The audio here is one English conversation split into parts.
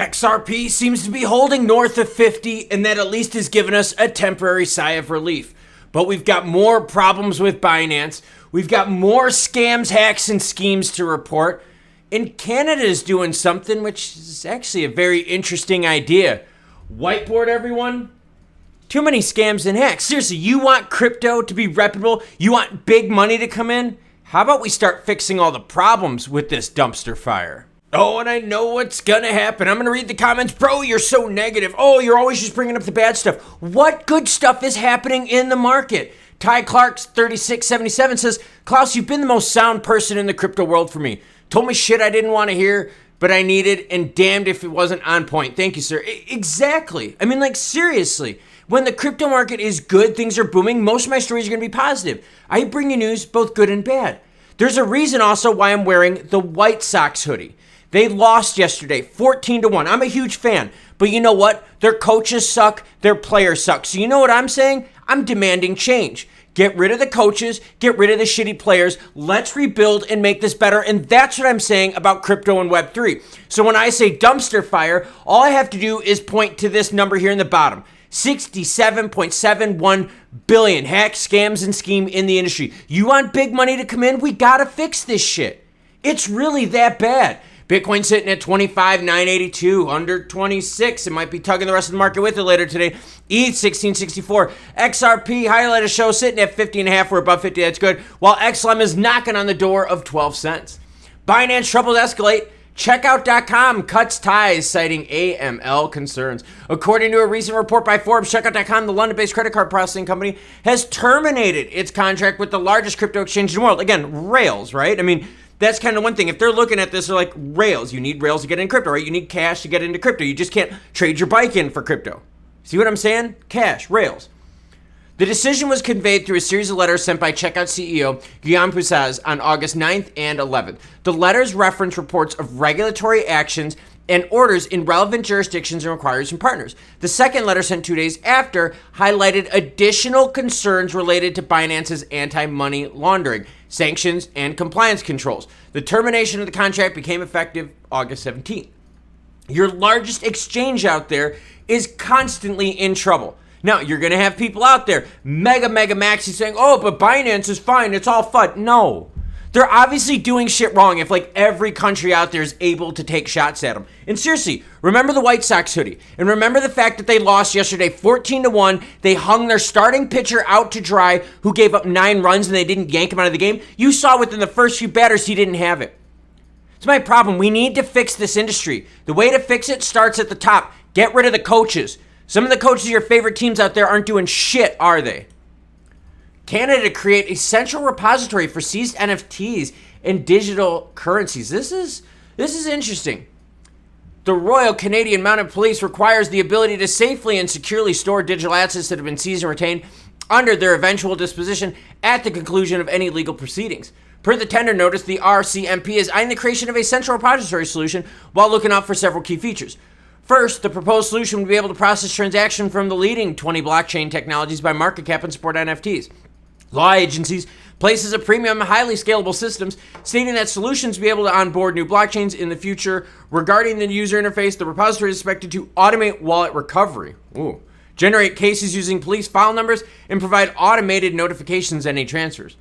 XRP seems to be holding north of 50, and that at least has given us a temporary sigh of relief. But we've got more problems with Binance. We've got more scams, hacks, and schemes to report. And Canada is doing something which is actually a very interesting idea. Whiteboard, everyone. Too many scams and hacks. Seriously, you want crypto to be reputable? You want big money to come in? How about we start fixing all the problems with this dumpster fire? Oh, and I know what's gonna happen. I'm gonna read the comments. Bro, you're so negative. Oh, you're always just bringing up the bad stuff. What good stuff is happening in the market? Ty Clark's 3677 says, Klaus, you've been the most sound person in the crypto world for me. Told me shit I didn't want to hear, but I needed, and damned if it wasn't on point. Thank you, sir. Exactly. I mean, like, seriously. When the crypto market is good, things are booming, most of my stories are going to be positive. I bring you news, both good and bad. There's a reason also why I'm wearing the White Sox hoodie. They lost yesterday, 14-1. I'm a huge fan, but you know what? Their coaches suck, their players suck. So you know what I'm saying? I'm demanding change. Get rid of the coaches, get rid of the shitty players. Let's rebuild and make this better. And that's what I'm saying about crypto and Web3. So when I say dumpster fire, all I have to do is point to this number here in the bottom. 67.71 billion hacks, scams, and scheme in the industry. You want big money to come in? We gotta fix this shit. It's really that bad. Bitcoin sitting at 25,982, under 26. It might be tugging the rest of the market with it later today. ETH 1664. XRP highlight a show sitting at 50.5. We're above 50. That's good. While XLM is knocking on the door of 12 cents. Binance troubles escalate. Checkout.com cuts ties, citing AML concerns. According to a recent report by Forbes, Checkout.com, the London-based credit card processing company, has terminated its contract with the largest crypto exchange in the world. Again, rails, right? I mean, that's kind of one thing. If they're looking at this, they're like, rails. You need rails to get into crypto, right? You need cash to get into crypto. You just can't trade your bike in for crypto. See what I'm saying? Cash, rails. The decision was conveyed through a series of letters sent by Checkout CEO Guillaume Poussaz on August 9th and 11th. The letters reference reports of regulatory actions and orders in relevant jurisdictions and requirers from partners. The second letter, sent 2 days after, highlighted additional concerns related to Binance's anti-money laundering, sanctions, and compliance controls. The termination of the contract became effective August 17th. Your largest exchange out there is constantly in trouble. Now, you're going to have people out there, mega maxi, saying, oh, but Binance is fine, it's all FUD. No. They're obviously doing shit wrong if, like, every country out there is able to take shots at them. And seriously, remember the White Sox hoodie. And remember the fact that they lost yesterday 14-1. They hung their starting pitcher out to dry, who gave up 9 runs, and they didn't yank him out of the game. You saw within the first few batters he didn't have it. It's my problem. We need to fix this industry. The way to fix it starts at the top. Get rid of the coaches. Some of the coaches of your favorite teams out there aren't doing shit, are they? Canada to create a central repository for seized NFTs and digital currencies. This is interesting. The Royal Canadian Mounted Police requires the ability to safely and securely store digital assets that have been seized and retained under their eventual disposition at the conclusion of any legal proceedings. Per the tender notice, the RCMP is eyeing the creation of a central repository solution while looking out for several key features. First, the proposed solution would be able to process transactions from the leading 20 blockchain technologies by market cap and support NFTs. Law agencies places a premium on highly scalable systems, stating that solutions will be able to onboard new blockchains in the future. Regarding the user interface, the repository is expected to automate wallet recovery, generate cases using police file numbers, and provide automated notifications and any transfers.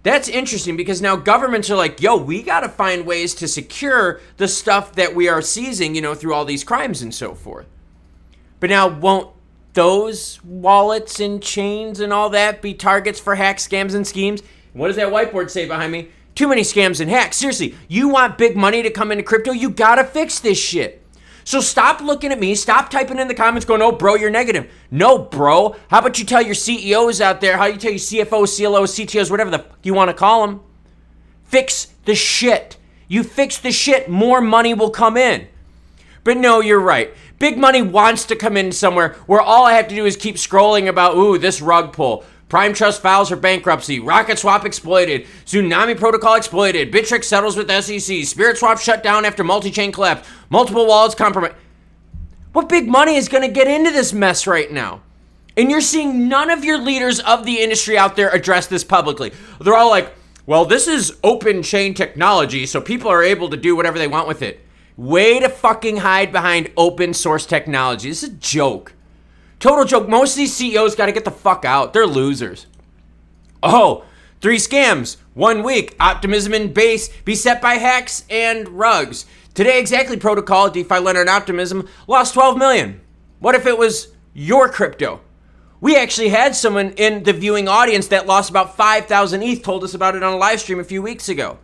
That's interesting because now governments are like, yo, we got to find ways to secure the stuff that we are seizing, through all these crimes and so forth. But now won't those wallets and chains and all that be targets for hacks, scams, and schemes? What does that whiteboard say behind me? Too many scams and hacks. Seriously, you want big money to come into crypto? You got to fix this shit. So stop looking at me. Stop typing in the comments going, oh, bro, you're negative. No, bro. How about you tell your CEOs out there, how you tell your CFOs, CLOs, CTOs, whatever the fuck you want to call them, fix the shit. You fix the shit, more money will come in. But no, you're right. Big money wants to come in somewhere where all I have to do is keep scrolling about, this rug pull. Prime Trust files for bankruptcy. Rocket Swap exploited. Tsunami Protocol exploited. Bittrex settles with SEC. Spirit Swap shut down after multi-chain collapse. Multiple wallets compromised. What big money is going to get into this mess right now? And you're seeing none of your leaders of the industry out there address this publicly. They're all like, well, this is open chain technology, so people are able to do whatever they want with it. Way to fucking hide behind open source technology. This is a joke. Total joke. Most of these CEOs got to get the fuck out. They're losers. Oh, 3 scams. 1 week. Optimism and base beset by hacks and rugs. Today, Exactly Protocol, DeFi lender and Optimism, lost 12 million. What if it was your crypto? We actually had someone in the viewing audience that lost about 5,000 ETH, told us about it on a live stream a few weeks ago.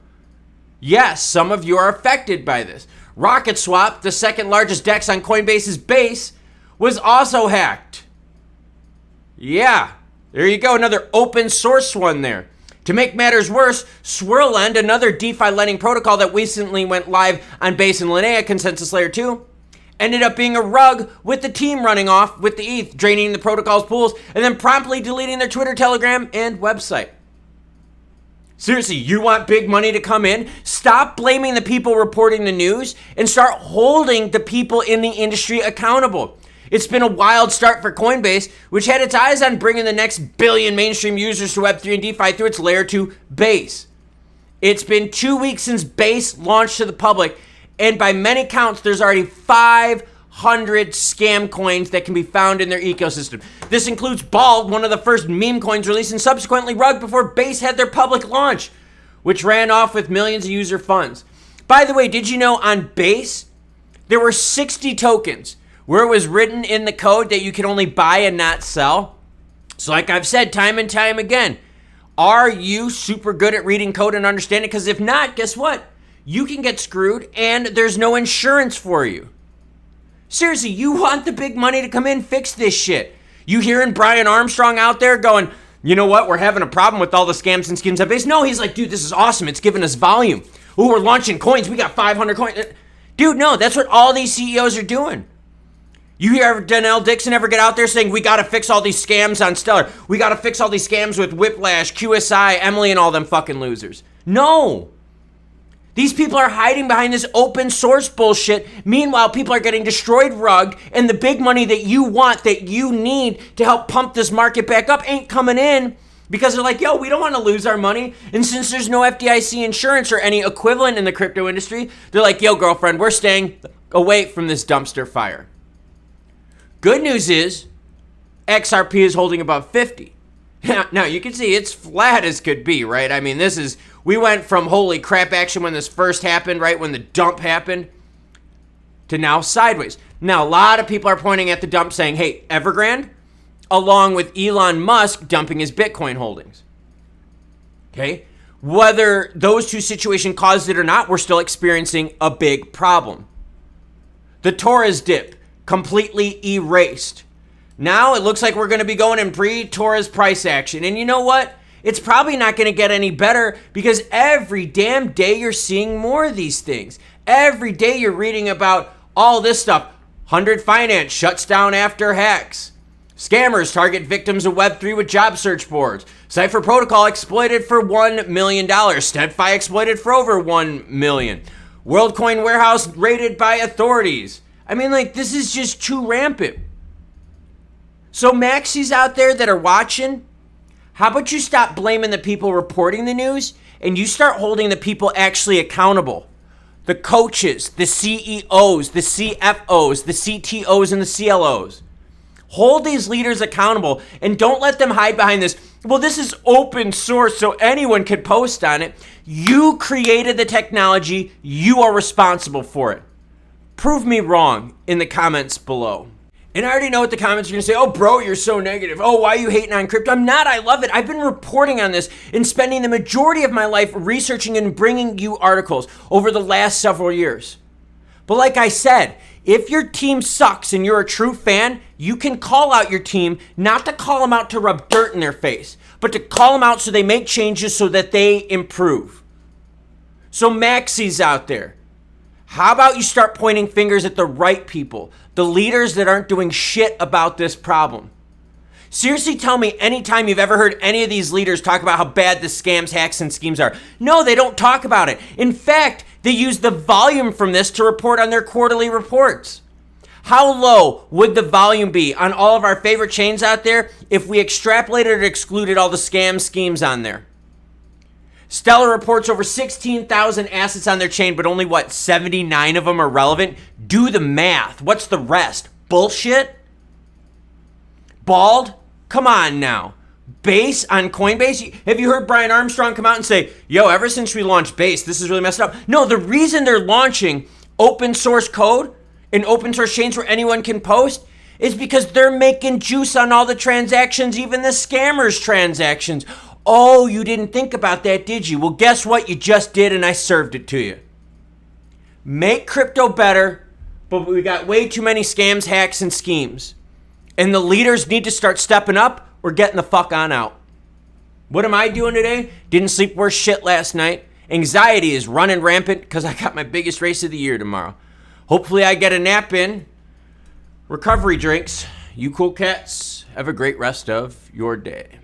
Yes, some of you are affected by this. Rocket Swap, the second largest DEX on Coinbase's base, was also hacked. Yeah, there you go, another open source one there. To make matters worse, SwirlLend, another DeFi lending protocol that recently went live on Base and Linea Consensus Layer 2, ended up being a rug with the team running off with the ETH, draining the protocol's pools, and then promptly deleting their Twitter, Telegram, and website. Seriously, you want big money to come in? Stop blaming the people reporting the news and start holding the people in the industry accountable. It's been a wild start for Coinbase, which had its eyes on bringing the next billion mainstream users to Web3 and DeFi through its Layer 2 Base. It's been 2 weeks since Base launched to the public, and by many counts, there's already 500 scam coins that can be found in their ecosystem. This includes Bald, one of the first meme coins released, and subsequently Rug before Base had their public launch, which ran off with millions of user funds. By the way, did you know on Base, there were 60 tokens where it was written in the code that you can only buy and not sell? So like I've said time and time again, are you super good at reading code and understanding? Because if not, guess what? You can get screwed and there's no insurance for you. Seriously, you want the big money to come in, fix this shit. You hearing Brian Armstrong out there going, you know what, we're having a problem with all the scams and skins at Base? No, he's like, dude, this is awesome. It's giving us volume. Ooh, we're launching coins. We got 500 coins. Dude, no, that's what all these CEOs are doing. You hear Danielle Dixon ever get out there saying, we got to fix all these scams on Stellar. We got to fix all these scams with Whiplash, QSI, Emily, and all them fucking losers. No. These people are hiding behind this open source bullshit. Meanwhile, people are getting destroyed rug, and the big money that you want, that you need to help pump this market back up ain't coming in because they're like, yo, we don't want to lose our money. And since there's no FDIC insurance or any equivalent in the crypto industry, they're like, yo, girlfriend, we're staying away from this dumpster fire. Good news is XRP is holding above 50. Now, you can see it's flat as could be, right? I mean, we went from holy crap action when this first happened, right? When the dump happened, to now sideways. Now, a lot of people are pointing at the dump saying, hey, Evergrande, along with Elon Musk dumping his Bitcoin holdings. Okay? Whether those two situations caused it or not, we're still experiencing a big problem. The Torres dip, completely erased. Now it looks like we're going to be going in pre-Torres price action. And you know what? It's probably not going to get any better because every damn day you're seeing more of these things. Every day you're reading about all this stuff. 100 Finance shuts down after hacks. Scammers target victims of Web3 with job search boards. Cypher Protocol exploited for $1 million. StepFi exploited for over $1 million. WorldCoin warehouse raided by authorities. I mean, like, this is just too rampant. So maxis out there that are watching, how about you stop blaming the people reporting the news and you start holding the people actually accountable? The coaches, the CEOs, the CFOs, the CTOs, and the CLOs. Hold these leaders accountable and don't let them hide behind this. Well, this is open source, so anyone could post on it. You created the technology. You are responsible for it. Prove me wrong in the comments below. And I already know what the comments are going to say. Oh, bro, you're so negative. Oh, why are you hating on crypto? I'm not. I love it. I've been reporting on this and spending the majority of my life researching and bringing you articles over the last several years. But like I said, if your team sucks and you're a true fan, you can call out your team, not to call them out to rub dirt in their face, but to call them out so they make changes so that they improve. So maxis out there, how about you start pointing fingers at the right people, the leaders that aren't doing shit about this problem? Seriously, tell me anytime you've ever heard any of these leaders talk about how bad the scams, hacks, and schemes are. No, they don't talk about it. In fact, they use the volume from this to report on their quarterly reports. How low would the volume be on all of our favorite chains out there if we extrapolated or excluded all the scam schemes on there? Stellar reports over 16,000 assets on their chain, but only, 79 of them are relevant? Do the math. What's the rest? Bullshit? Bald? Come on now. Base on Coinbase? Have you heard Brian Armstrong come out and say, yo, ever since we launched Base, this is really messed up? No, the reason they're launching open source code and open source chains where anyone can post is because they're making juice on all the transactions, even the scammers' transactions. Oh, you didn't think about that, did you? Well, guess what? You just did, and I served it to you. Make crypto better, but we got way too many scams, hacks, and schemes. And the leaders need to start stepping up or getting the fuck on out. What am I doing today? Didn't sleep worth shit last night. Anxiety is running rampant because I got my biggest race of the year tomorrow. Hopefully I get a nap in. Recovery drinks. You cool cats. Have a great rest of your day.